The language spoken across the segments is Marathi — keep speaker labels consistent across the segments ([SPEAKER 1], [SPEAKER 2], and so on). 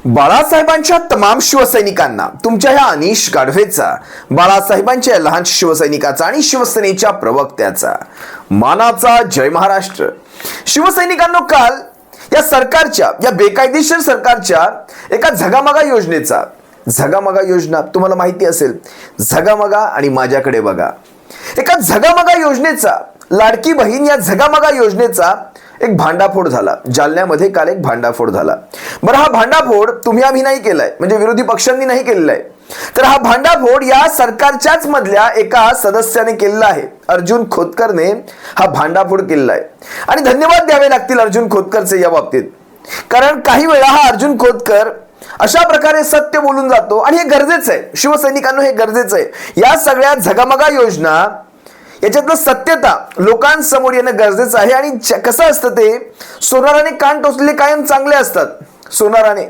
[SPEAKER 1] बाळासाहेबांच्या तमाम शिवसैनिकांना तुमच्या ह्या अनिश गाढवेचा, बाळासाहेबांच्या लहान शिवसैनिकाचा आणि शिवसेनेच्या प्रवक्त्याचा मानाचा जय महाराष्ट्र. शिवसैनिकांनो, काल या सरकारच्या, या बेकायदेशीर सरकारच्या एका झगामगा योजनेचा, झगामगा योजना तुम्हाला माहिती असेल, झगामगा आणि माझ्याकडे बघा, एका झगामगा योजनेचा, लाडकी बहीण या झगामगा योजनेचा एक भांडाफोड झाला. जालन्यामध्ये काल एक भांडाफोड झाला. बरं, हा भांडाफोड तुम्ही आम्ही नाही केलाय, म्हणजे विरोधी पक्षांनी नाही केलेला आहे, तर हा भांडाफोड या सरकारच्याच मधल्या एका सदस्याने केलेला आहे. अर्जुन खोतकरने हा भांडाफोड केलेला आहे आणि धन्यवाद द्यावे लागतील अर्जुन खोतकरचे या बाबतीत. कारण काही वेळा हा अर्जुन खोतकर अशा प्रकारे सत्य बोलून जातो आणि हे गरजेचं आहे. शिवसैनिकांना हे गरजेचं आहे. या सगळ्या झगामगा योजना, याच्यातलं सत्यता लोकांसमोर येणं गरजेचं आहे. आणि कसं असतं, ते सोनाराने कान टोचलेले कायम चांगले असतात. सोनाराने,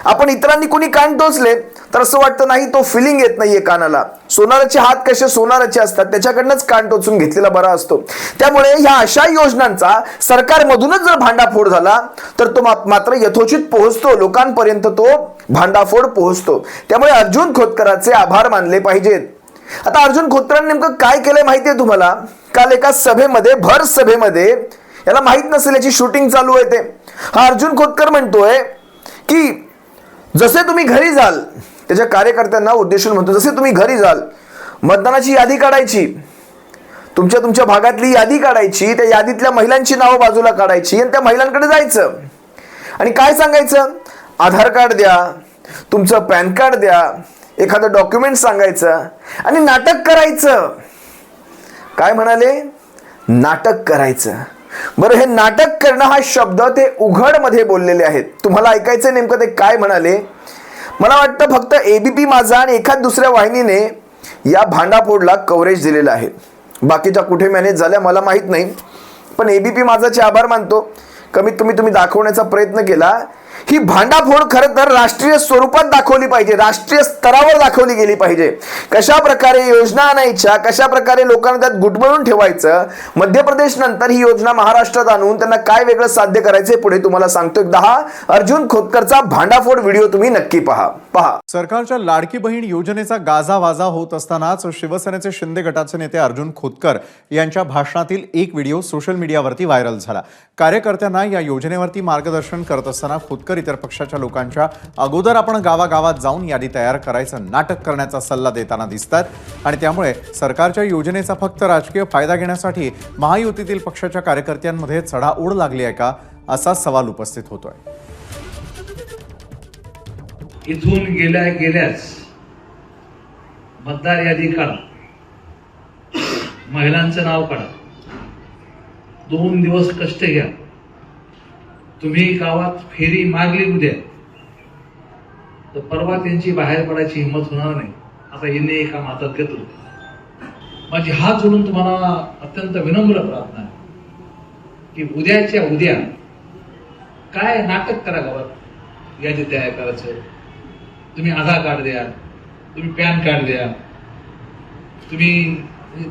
[SPEAKER 1] आपण इतरांनी कोणी कान टोचले तर असं वाटतं नाही, तो फिलिंग येत नाहीये कानाला. सोनाराचे हात कसे सोनाराचे असतात, त्याच्याकडनंच कान टोचून घेतलेला बरा असतो. त्यामुळे ह्या अशा योजनांचा सरकारमधूनच जर भांडाफोड झाला तर तो मात्र यथोचित पोहोचतो, लोकांपर्यंत तो भांडाफोड पोहोचतो. त्यामुळे अर्जुन खोतकरांचे आभार मानले पाहिजेत. आता अर्जुन खोतकरांनी नेमकं काय केलंय माहितीये तुम्हाला? काल एका सभेमध्ये, भर सभेमध्ये, याला माहित नसेल याची शूटिंग चालू आहे, ते हा अर्जुन खोतकर म्हणतोय की जसे तुम्ही घरी जाल, त्याच्या कार्यकर्त्यांना उद्देशून म्हणतो, जसे तुम्ही घरी जाल, मतदानाची यादी काढायची, तुमच्या भागातली यादी काढायची, त्या यादीतल्या महिलांची नावं बाजूला काढायची आणि त्या महिलांकडे जायचं आणि काय सांगायचं, आधार कार्ड द्या, तुमचं पॅन कार्ड द्या, एखादं डॉक्युमेंट सांगायचं आणि नाटक करायचं. काय म्हणाले? नाटक करायचं. बरं, हे नाटक करणं हा शब्द ते उघड मध्ये बोललेले आहेत. तुम्हाला ऐकायचं नेमकं ते काय म्हणाले? मला वाटतं फक्त एबीपी माझा आणि एखाद दुसऱ्या वाहिनीने या भांडाफोडला कव्हरेज दिलेलं आहे. बाकीच्या कुठे मॅनेज झाल्या मला माहित नाही, पण एबीपी माझाचे आभार मानतो. कमीत कमी तुम्ही दाखवण्याचा प्रयत्न केला. ही भांडाफोड खरं तर राष्ट्रीय स्वरूपात दाखवली पाहिजे, राष्ट्रीय स्तरावर दाखवली गेली पाहिजे. कशा प्रकारे योजना आणायच्या, कशा प्रकारे लोकांना त्यात गुटमळून ठेवायचं. मध्य प्रदेश नंतर ही योजना महाराष्ट्रात आणून त्यांना काय वेगळं साध्य करायचे पुढे तुम्हाला सांगतो. एकदा हा अर्जुन खोतकरचा भांडाफोड व्हिडिओ तुम्ही नक्की पहा.
[SPEAKER 2] सरकारच्या लाडकी बहीण योजनेचा गाजावाजा होत असतानाच शिवसेनेचे शिंदे गटाचे नेते अर्जुन खोतकर यांच्या भाषणातील एक व्हिडिओ सोशल मीडियावरती व्हायरल झाला. कार्यकर्त्यांना या योजनेवरती मार्गदर्शन करत असताना खोतकर इतर पक्षाच्या लोकांच्या अगोदर आपण गावागावात जाऊन यादी तयार करायचं नाटक करण्याचा सल्ला देताना दिसतात आणि त्यामुळे सरकारच्या योजनेचा फक्त राजकीय फायदा घेण्यासाठी महायुतीतील पक्षाच्या कार्यकर्त्यांमध्ये चढाओढ लागली आहे का, असा सवाल उपस्थित होतोय.
[SPEAKER 3] इथून गेल्याच मतदार यादी काढा, महिलांचं नाव काढा, 2 दिवस कष्ट घ्या. तुम्ही गावात फेरी मारली उद्या तर परवा त्यांची बाहेर पडायची हिंमत होणार नाही. आता हिने एका हातात घेतलं. माझी हात जोडून तुम्हाला अत्यंत विनम्र प्रार्थना आहे की उद्याच्या उद्या काय नाटक करा, गावात यादी तयार करायचं. तुम्ही आधार कार्ड द्या, तुम्ही पॅन कार्ड द्या, तुम्ही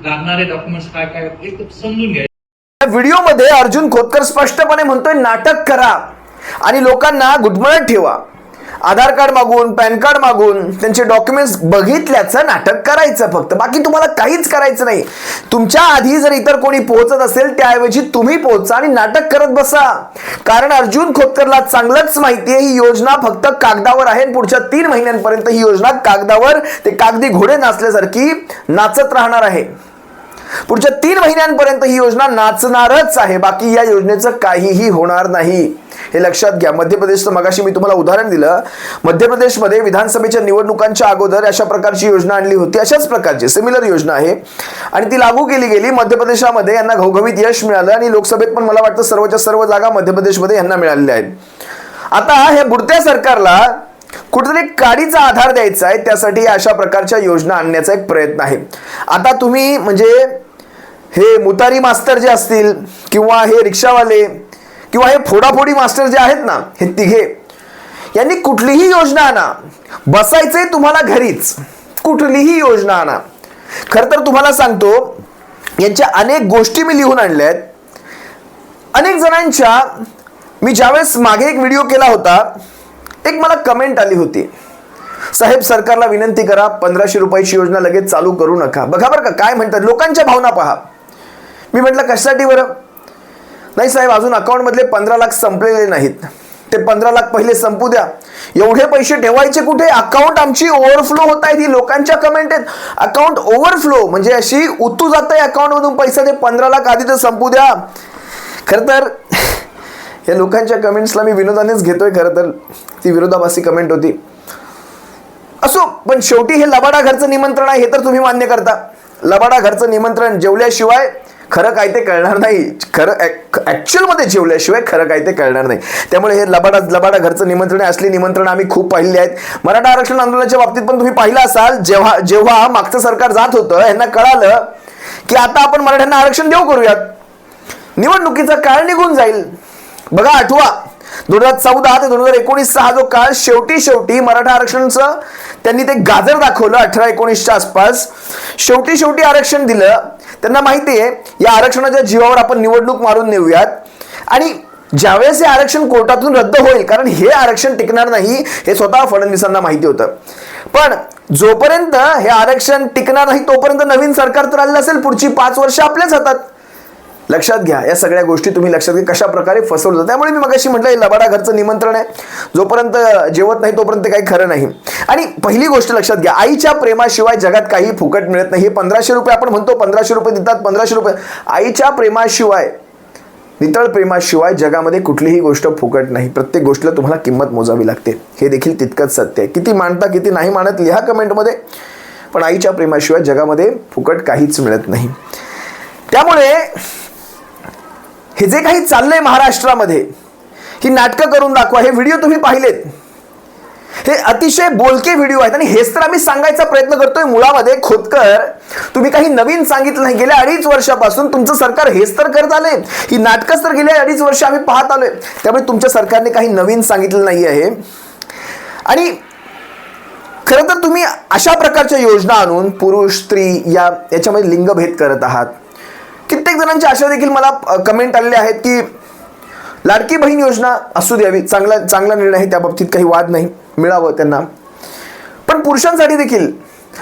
[SPEAKER 3] लागणारे डॉक्युमेंट्स काय काय एक समजून घ्या.
[SPEAKER 1] व्हिडिओमध्ये अर्जुन खोतकर स्पष्टपणे म्हणतोय नाटक करा आणि लोकांना गुटमळत ठेवा. आधार कार्ड मागून, पॅन कार्ड मागून, त्यांचे डॉक्युमेंट्स बघितल्याचं नाटक करायचं फक्त, बाकी तुम्हाला काहीच करायचं नाही. तुमच्या आधी जर इतर कोणी पोहोचत असेल त्याऐवजी तुम्ही पोहोचा आणि नाटक करत बसा. कारण अर्जुन खोतकरला चांगलंच माहितीये ही योजना फक्त कागदावर आहे. पुढच्या 3 महिन्यांपर्यंत ही योजना कागदावर, ते कागदी घोडे नाचल्यासारखी नाचत राहणार आहे. पुढच्या 3 महिन्यांपर्यंत ही योजना नाचणारच आहे. बाकी या योजनेचं काहीही होणार नाही, हे लक्षात घ्या. मध्य प्रदेशचं मगाशी मी तुम्हाला उदाहरण दिलं. मध्य प्रदेशमध्ये विधानसभेच्या निवडणुकांच्या अगोदर अशा प्रकारची योजना आणली होती. अशाच प्रकारची सिमिलर योजना आहे आणि ती लागू केली गेली. मध्य प्रदेशामध्ये यांना घवघवीत यश मिळालं आणि लोकसभेत पण मला वाटतं सर्वच्या सर्व जागा मध्य प्रदेशमध्ये यांना मिळालेल्या आहेत. आता हे बुडत्या सरकारला कुठेतरी काडीचा आधार द्यायचा आहे, त्यासाठी अशा प्रकारच्या योजना आणण्याचा एक प्रयत्न आहे. आता तुम्ही म्हणजे हे मुतारी मास्तर जे असतील किंवा हे रिक्षावाले किंवा हे फोडाफोडी मास्टर जे आहेत ना, हे तिघे, यांनी कुठलीही योजना आणा, बसायचंय तुम्हाला घरीच. कुठलीही योजना आणा. खर तर तुम्हाला सांगतो, यांच्या अनेक गोष्टी मी लिहून आणल्या आहेत. अनेक जणांच्या, मी ज्यावेळेस मागे एक व्हिडिओ केला होता एक मला कमेंट आली होती, साहेब सरकारला विनंती करा 1500 रुपयाची योजना लगेच चालू करू नका. बघा बरं का काय म्हणतात, लोकांच्या भावना पहा. मी म्हटलं कशासाठी बरं? नाही साहेब, अजून अकाउंटमधले 15 लाख संपलेले नाहीत, ते 15 लाख पहिले संपू द्या. एवढे पैसे ठेवायचे कुठे? अकाउंट आमची ओव्हरफ्लो होत आहे. ही लोकांच्या कमेंट आहेत. अकाउंट ओव्हरफ्लो म्हणजे अशी उतू जात आहे अकाउंटमधून पैसा, ते 15 लाख आधी तर संपू द्या. खरं तर या लोकांच्या कमेंट्सला मी विनोदानेच घेतोय. खरं तर ती विरोधाभासी कमेंट होती. असो, पण शेवटी हे लबाडा घरचं निमंत्रण आहे हे तर तुम्ही मान्य करता. लबाडा घरचं निमंत्रण जेवल्याशिवाय खरं काय ते कळणार नाही. खरं ऍक्च्युअल मध्ये जेवल्याशिवाय खरं काय ते कळणार नाही. त्यामुळे हे लबाडा घरचं निमंत्रण असली निमंत्रण आम्ही खूप पाहिली आहेत. मराठा आरक्षण आंदोलनाच्या बाबतीत पण तुम्ही पाहिलं असाल, जेव्हा मागचं सरकार जात होतं, यांना कळालं की आता आपण मराठ्यांना आरक्षण देऊ करूयात, निवडणुकीचा काळ निघून जाईल. बघा, आठवा 2014 ते 2019 हा जो काळ, शेवटी मराठा आरक्षणाचं त्यांनी ते गाजर दाखवलं 18-19च्या आसपास. शेवटी आरक्षण दिलं. त्यांना माहिती आहे या आरक्षणाच्या जीवावर आपण निवडणूक मारून नेऊयात, आणि ज्यावेळेस हे आरक्षण कोर्टातून रद्द होईल, कारण हे आरक्षण टिकणार नाही हे स्वतः फडणवीसांना माहिती होतं. पण जोपर्यंत हे आरक्षण टिकणार नाही तोपर्यंत नवीन सरकार तर आलेलं असेल, पुढची 5 वर्ष आपल्याच हातात. लक्षात घ्या, या सगळ्या गोष्टी तुम्ही लक्षात घ्या कशा प्रकारे फसवलं जातं. त्यामुळे मी मगाशी म्हटलं हे लबाडा घरचं निमंत्रण आहे, जोपर्यंत जेवत नाही तोपर्यंत काही खरं नाही. आणि पहिली गोष्ट लक्षात घ्या, आईच्या प्रेमाशिवाय जगात काही फुकट मिळत नाही. हे 1500 रुपये आपण म्हणतो, 1500 रुपये देतात, 1500 रुपये. आईच्या प्रेमाशिवाय, नितळ प्रेमाशिवाय जगामध्ये कुठलीही गोष्ट फुकट नाही. प्रत्येक गोष्टीला तुम्हाला किंमत मोजावी लागते. हे देखील तितकंच सत्य आहे. किती मानता किती नाही मानत लिहा कमेंटमध्ये, पण आईच्या प्रेमाशिवाय जगामध्ये फुकट काहीच मिळत नाही. त्यामुळे हे जे काही चाललंय महाराष्ट्रामध्ये, ही नाटकं करून दाखवा. हे व्हिडिओ तुम्ही पाहिलेत, हे अतिशय बोलके व्हिडिओ आहेत. आणि हेच तर आम्ही सांगायचा प्रयत्न करतोय मुळामध्ये. खोतकर, तुम्ही काही नवीन सांगितलं नाही. गेल्या 2.5 वर्षापासून तुमचं सरकार हेच तर करत आले. ही नाटकच तर गेल्या 2.5 वर्ष आम्ही पाहत आलोय. त्यामुळे तुमच्या सरकारने काही नवीन सांगितलं नाही आहे. आणि खरं तर तुम्ही अशा प्रकारच्या योजना आणून पुरुष स्त्री याच्यामध्ये लिंगभेद करत आहात. कित्येक जणांच्या अशा देखील मला कमेंट आलेले आहेत की लाडकी बहीण योजना असू द्यावी, चांगला निर्णय आहे, त्या बाबतीत काही वाद नाही, मिळावं त्यांना. पण पुरुषांसाठी देखील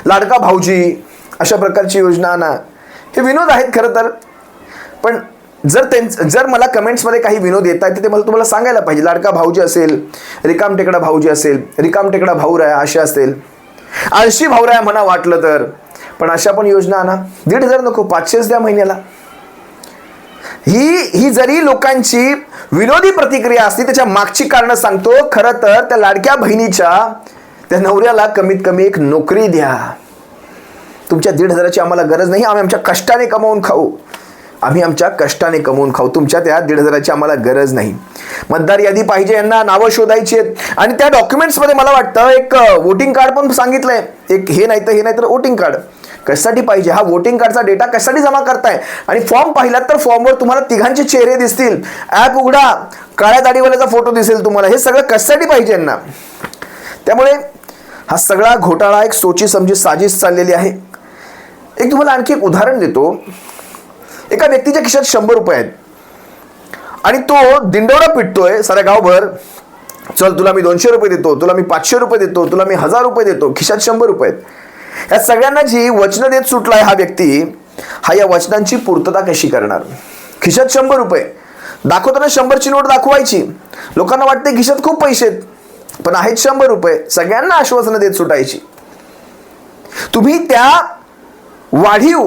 [SPEAKER 1] लाडका भाऊजी अशा प्रकारची योजना आणा. हे विनोद आहेत खरं तर, पण जर मला कमेंट्समध्ये काही विनोद येत आहेत ते मला तुम्हाला सांगायला पाहिजे. लाडका भाऊजी असेल, रिकाम टेकडा भाऊजी असेल, रिकाम टेकडा भाऊराया अशा असेल, आळशी भाऊराया म्हणा वाटलं तर, पण अशा पण योजना आणा. 1,500 नको, 500 द्या महिन्याला. ही जरी लोकांची विनोदी प्रतिक्रिया असती, त्याच्या मागची कारणं सांगतो. खरं तर त्या लाडक्या बहिणीच्या त्या नवऱ्याला कमीत कमी एक नोकरी द्या. तुमच्या 1,500ची आम्हाला गरज नाही, आम्ही आमच्या कष्टाने कमावून खाऊ. तुमच्या त्या 1,500ची आम्हाला गरज नाही. मतदार यादी पाहिजे, यांना नावं शोधायची आहेत. आणि त्या डॉक्युमेंट्समध्ये मला वाटतं एक वोटिंग कार्ड पण सांगितलंय. एक हे नाही तर वोटिंग कार्ड कशासाठी पाहिजे? हा वोटिंग कार्डचा डेटा कशासाठी जमा करताय? आणि फॉर्म पाहिलात तर फॉर्मवर तुम्हाला तिघांचे चेहरे दिसतील. ॲप उघडा, काळ्या दाढीवाल्याचा फोटो दिसेल तुम्हाला. हे सगळं कशासाठी पाहिजे यांना? त्यामुळे हा सगळा घोटाळा एक सोची समजी साजिश चाललेली आहे. एक तुम्हाला आणखी एक उदाहरण देतो. एका व्यक्तीच्या खिशात 100 रुपये आहेत आणि तो दिंडोरा पिटतोय साऱ्या गावभर. चल, तुला मी 200 रुपये देतो, तुला मी 500 रुपये देतो, तुला मी 1000 रुपये देतो. खिशात 100 रुपये आहेत. या सगळ्यांना जी वचनं देत सुटलाय हा व्यक्ती, हा या वचनांची पूर्तता कशी करणार? खिशात 100 रुपये दाखवताना 100ची नोट दाखवायची. लोकांना वाटते खिशात खूप पैसे आहेत, पण आहेत 100 रुपये. सगळ्यांना आश्वासनं देत सुटायची. तुम्ही त्या वाढीव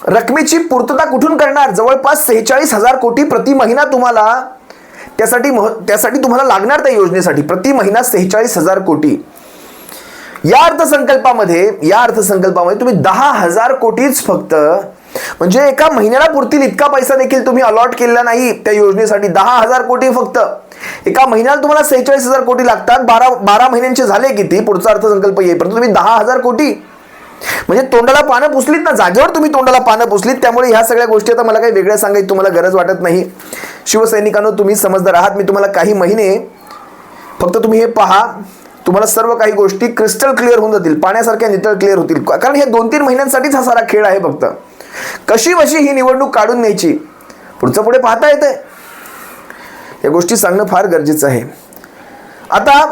[SPEAKER 1] रकमेची पूर्तता कुठून करणार? जवळपास 46,000 कोटी प्रति महिना तुम्हाला त्यासाठी तुम्हाला लागणार. त्या योजनेसाठी प्रति महिना 46,000 कोटी. या अर्थसंकल्पामध्ये तुम्ही 10,000 कोटीच फक्त, म्हणजे एका महिन्याला पुरतील इतका पैसा देखील तुम्ही अलॉट केलेला नाही त्या योजनेसाठी. 10,000 कोटी फक्त एका महिन्याला. तुम्हाला 46,000 कोटी लागतात. 12 महिन्यांचे झाले किती? पुढचा अर्थसंकल्प येईपर्यंत तुम्ही 10,000 कोटी, म्हणजे तोंडाला पानं पुसलीत ना, जागेवर तुम्ही तोंडाला पानं पुसलीत. त्यामुळे ह्या सगळ्या गोष्टी आता मला काही वेगळ्या सांगायची तुम्हाला गरज वाटत नाही. शिवसैनिकांनो, तुम्ही समजदार आहात. मी तुम्हाला काही महिने फक्त तुम्ही हे पहा, तुम्हाला सर्व काही गोष्टी क्रिस्टल क्लिअर होऊन जातील, पाण्यासारख्या नितळ क्लिअर होतील. कारण हे 2-3 महिन्यांसाठीच हा सारा खेळ आहे. फक्त कशी वशी ही निवडणूक काढून न्यायची, पुढचं पुढे पाहता येते. या गोष्टी सांगणं फार गरजेचं आहे. आता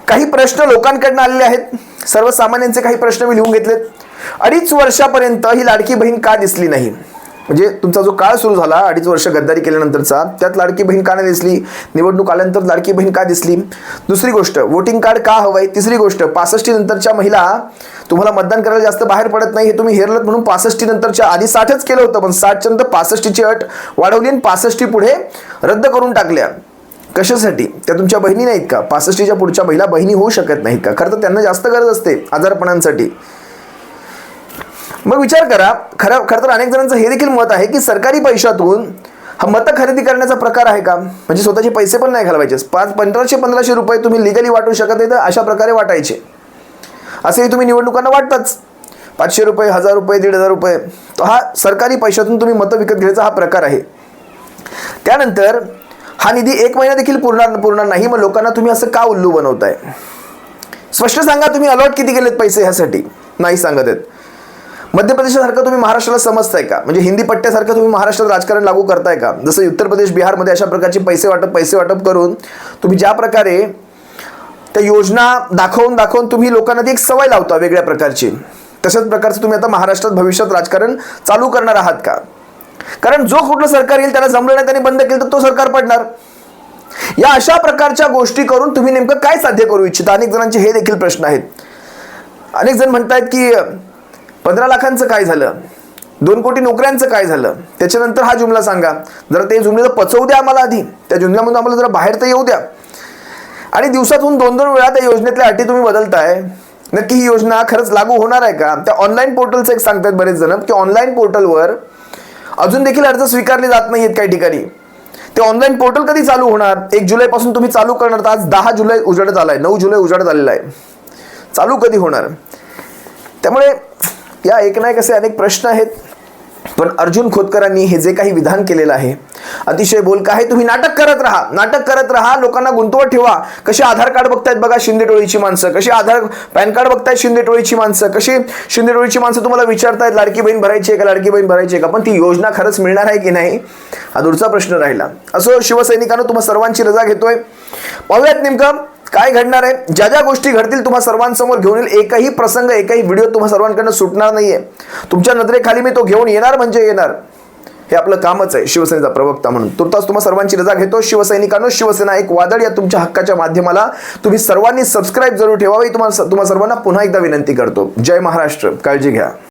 [SPEAKER 1] काही प्रश्न लोकांकडून आलेले आहेत, सर्वसामान्यांचे काही प्रश्न मी लिहून घेतलेत. 2.5 वर्षापर्यंत ही लाडकी बहीण का दिसली नाही, म्हणजे तुमचा जो काळ सुरू झाला 2.5 वर्ष गद्दारी केल्यानंतरचा, त्यात लाडकी बहीण का नाही दिसली, निवडणूक आल्यानंतर लाडकी बहीण का दिसली, दुसरी गोष्ट वोटिंग कार्ड का हवंय, तिसरी गोष्ट 65 नंतरच्या महिला तुम्हाला मतदान करायला जास्त बाहेर पडत नाही हे तुम्ही हेरलत म्हणून 65 नंतरच्या आधी 60च केलं होतं, पण 60 नंतर 65ची अट वाढवली आणि 65 पुढे रद्द करून टाकल्या. कशासाठी? त्या तुमच्या बहिणी नाहीत का? 65च्या पुढच्या महिला बहिणी होऊ शकत नाहीत का? खरं तर त्यांना जास्त गरज असते आजारपणांसाठी. मग विचार करा, खरं तर अनेक जणांचं हे देखील मत आहे की सरकारी पैशातून हा मतं खरेदी करण्याचा प्रकार आहे का, म्हणजे स्वतःचे पैसे पण नाही घालवायचे, 1500 रुपये तुम्ही लिगली वाटू शकत नाही तर अशा प्रकारे वाटायचे. असेही तुम्ही निवडणुकांना वाटताच, 500 रुपये, 1000 रुपये, 1500 रुपये, तो हा सरकारी पैशातून तुम्ही मतं विकत घ्यायचा हा प्रकार आहे. त्यानंतर हा निधी 1 महिना देखील पुरणार नाही, मग लोकांना तुम्ही असं का उल्लू बनवताय? स्पष्ट सांगा, तुम्ही अलॉट किती केलेत पैसे ह्यासाठी? नाही सांगत आहेत. मध्य प्रदेशासारखं तुम्ही महाराष्ट्राला समजताय का, म्हणजे हिंदी पट्ट्यासारखं तुम्ही महाराष्ट्रात राजकारण लागू करताय का? जसं उत्तर प्रदेश, बिहारमध्ये अशा प्रकारचे पैसे वाटप करून तुम्ही ज्या प्रकारे त्या योजना दाखवून तुम्ही लोकांना ती एक सवय लावता वेगळ्या प्रकारची, तशाच प्रकारचं तुम्ही आता महाराष्ट्रात भविष्यात राजकारण चालू करणार आहात का? कारण जो कुठलं सरकार येईल त्याला जमलं नाही, त्यांनी बंद केलं तर तो सरकार पडणार. या अशा प्रकारच्या गोष्टी करून तुम्ही नेमकं काय साध्य करू इच्छिता? अनेक जणांचे हे देखील प्रश्न आहेत. अनेक जण म्हणतायत की 15 लाखांचं काय झालं, 2 कोटी नोकऱ्यांचं काय झालं, त्याच्यानंतर हा जुमला सांगा. जरा ते जुमले पचवू द्या आम्हाला, आधी त्या जुमल्यामधून आम्हाला जरा बाहेर तर येऊ द्या. आणि दिवसातून 2-2 वेळा त्या योजनेतल्या अटी तुम्ही बदलताय. नक्की ही योजना खरंच लागू होणार आहे का? त्या ऑनलाईन पोर्टलचं एक सांगतात बरेच जण की ऑनलाईन पोर्टलवर अजून देखील अर्ज स्वीकारले जात नाहीत काही ठिकाणी. ते ऑनलाईन पोर्टल कधी चालू होणार? 1 जुलैपासून तुम्ही चालू करणार, तर आज 10 जुलै उजाडत आलाय, 9 जुलै उजाडत आलेला आहे. चालू कधी होणार? त्यामुळे या एक ना एक असे अनेक प्रश्न आहेत. पण अर्जुन खोतकरांनी हे जे काही विधान केलेलं आहे अतिशय बोलकं आहे. तुम्ही नाटक करत राहा, लोकांना गुंतवत ठेवा. कशी आधार कार्ड बघतायत बघा शिंदे टोळीची माणसं, कशी पॅन कार्ड बघतायत शिंदे टोळीची माणसं, कशी शिंदे टोळीची माणसं तुम्हाला विचारतायत लाडकी बहीण भरायची आहे का, पण ती योजना खरंच मिळणार आहे की नाही हा दूरचा प्रश्न राहिला. असो, शिवसैनिकांनो तुम्हा सर्वांची रजा घेतोय. पाहूयात नेमकं काय घडणार आहे. ज्या ज्या गोष्टी घडतील तुम्हा सर्वांसमोर घेऊन येईल. एकही प्रसंग, एकही व्हिडिओ तुम्हा सर्वांकडनं सुटणार नाहीये. तुमच्या नजरेखाली मी तो घेऊन येणार म्हणजे येणार. हे आपलं कामच आहे शिवसेनेचा प्रवक्ता म्हणून. तुर्तास तुम्हा सर्वांची रजा घेतो. शिवसैनिकांनो, शिवसेना एक वादळ या तुमच्या हक्काच्या माध्यमाला तुम्ही सर्वांनी सबस्क्राईब जरूर ठेवावी. तुम्हा सर्वांना पुन्हा एकदा विनंती करतो. जय महाराष्ट्र. काळजी घ्या.